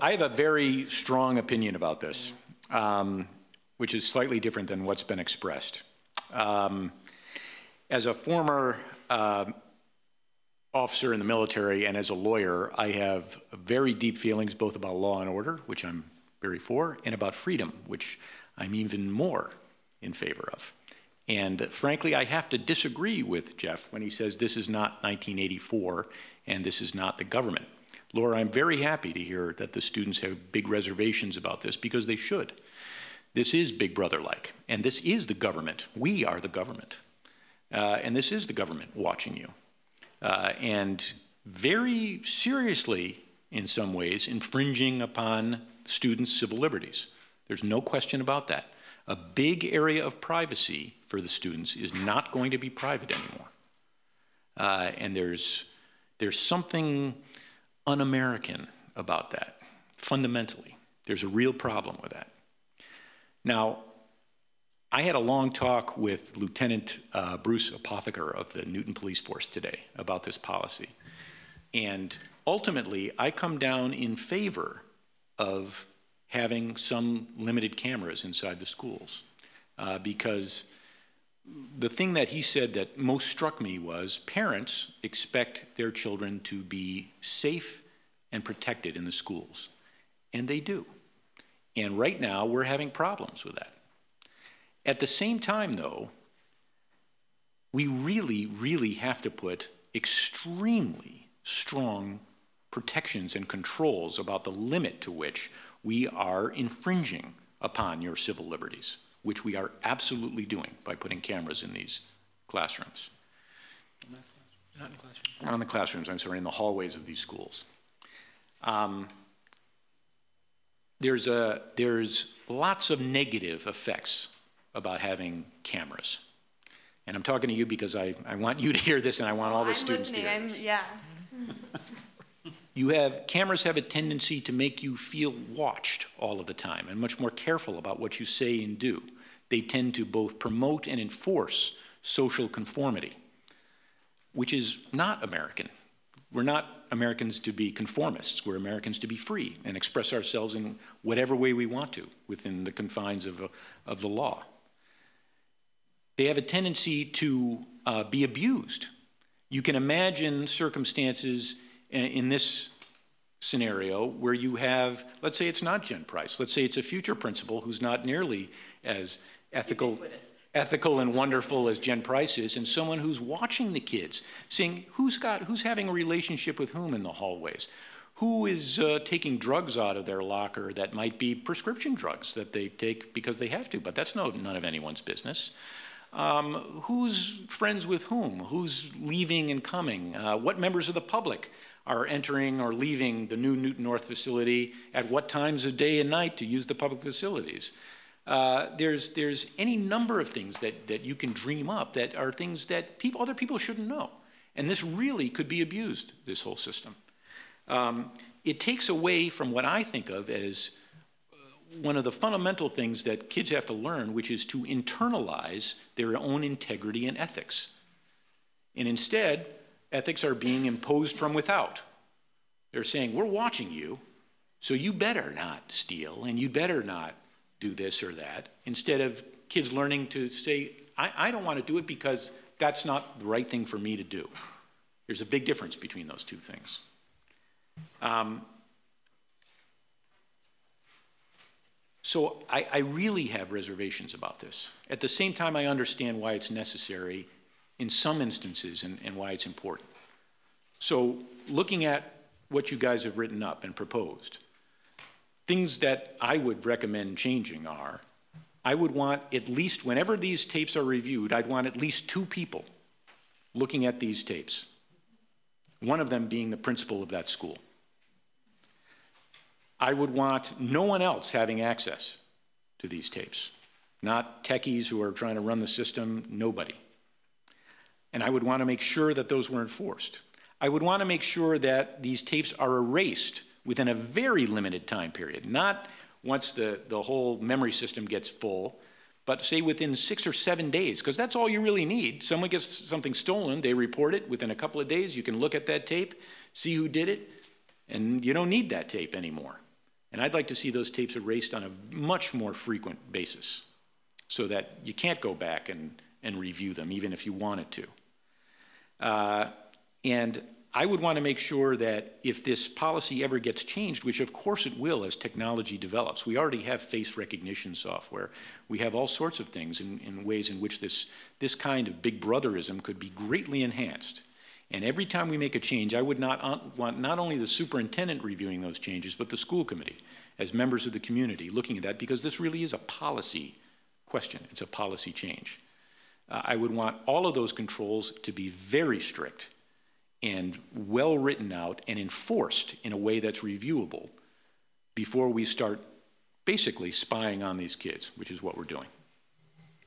I have a very strong opinion about this, which is slightly different than what's been expressed. As a former officer in the military and as a lawyer, I have very deep feelings both about law and order, which I'm very for, and about freedom, which I'm even more in favor of. And frankly, I have to disagree with Jeff when he says this is not 1984 and this is not the government. Laura, I'm very happy to hear that the students have big reservations about this, because they should. This is Big Brother-like, and this is the government. We are the government. And this is the government watching you. And very seriously, in some ways, infringing upon students' civil liberties. There's no question about that. A big area of privacy for the students is not going to be private anymore. And there's something un-American about that, fundamentally. There's a real problem with that. Now, I had a long talk with Lieutenant Bruce Apotheker of the Newton Police Force today about this policy. And ultimately, I come down in favor of having some limited cameras inside the schools. Because the thing that he said that most struck me was parents expect their children to be safe and protected in the schools. And they do. And right now, we're having problems with that. At the same time, though, we really, really have to put extremely strong protections and controls about the limit to which we are infringing upon your civil liberties, which we are absolutely doing by putting cameras in these classrooms. Not in classrooms. Not in the classrooms, I'm sorry, in the hallways of these schools. There's lots of negative effects about having cameras. And I'm talking to you because I want you to hear this, and I want all the students to hear this. Yeah. Cameras have a tendency to make you feel watched all of the time and much more careful about what you say and do. They tend to both promote and enforce social conformity, which is not American. We're not Americans to be conformists. We're Americans to be free and express ourselves in whatever way we want to within the confines of the law. They have a tendency to be abused. You can imagine circumstances in this scenario where you have, let's say it's not Jen Price, let's say it's a future principal who's not nearly as ethical and wonderful as Jen Price is, and someone who's watching the kids, seeing who's having a relationship with whom in the hallways, who is taking drugs out of their locker that might be prescription drugs that they take because they have to, but that's none of anyone's business. Who's friends with whom? Who's leaving and coming? What members of the public are entering or leaving the new Newton North facility at what times of day and night to use the public facilities? There's any number of things that you can dream up that are things that other people shouldn't know. And this really could be abused, this whole system. It takes away from what I think of as one of the fundamental things that kids have to learn, which is to internalize their own integrity and ethics. And instead, ethics are being imposed from without. They're saying, we're watching you, so you better not steal, and you better not do this or that, instead of kids learning to say, I don't want to do it because that's not the right thing for me to do. There's a big difference between those two things. So I really have reservations about this. At the same time, I understand why it's necessary in some instances and why it's important. So looking at what you guys have written up and proposed, things that I would recommend changing are, I would want at least, whenever these tapes are reviewed, I'd want at least 2 people looking at these tapes, one of them being the principal of that school. I would want no one else having access to these tapes, not techies who are trying to run the system, nobody. And I would want to make sure that those were enforced. I would want to make sure that these tapes are erased within a very limited time period, not once the whole memory system gets full, but say within 6 or 7 days, because that's all you really need. Someone gets something stolen, they report it. Within a couple of days, you can look at that tape, see who did it, and you don't need that tape anymore. And I'd like to see those tapes erased on a much more frequent basis so that you can't go back and review them, even if you wanted to. And I would want to make sure that if this policy ever gets changed, which of course it will as technology develops, we already have face recognition software. We have all sorts of things in ways in which this kind of big brotherism could be greatly enhanced. And every time we make a change, I would not want not only the superintendent reviewing those changes, but the school committee as members of the community looking at that, because this really is a policy question. It's a policy change. I would want all of those controls to be very strict and well written out and enforced in a way that's reviewable before we start basically spying on these kids, which is what we're doing.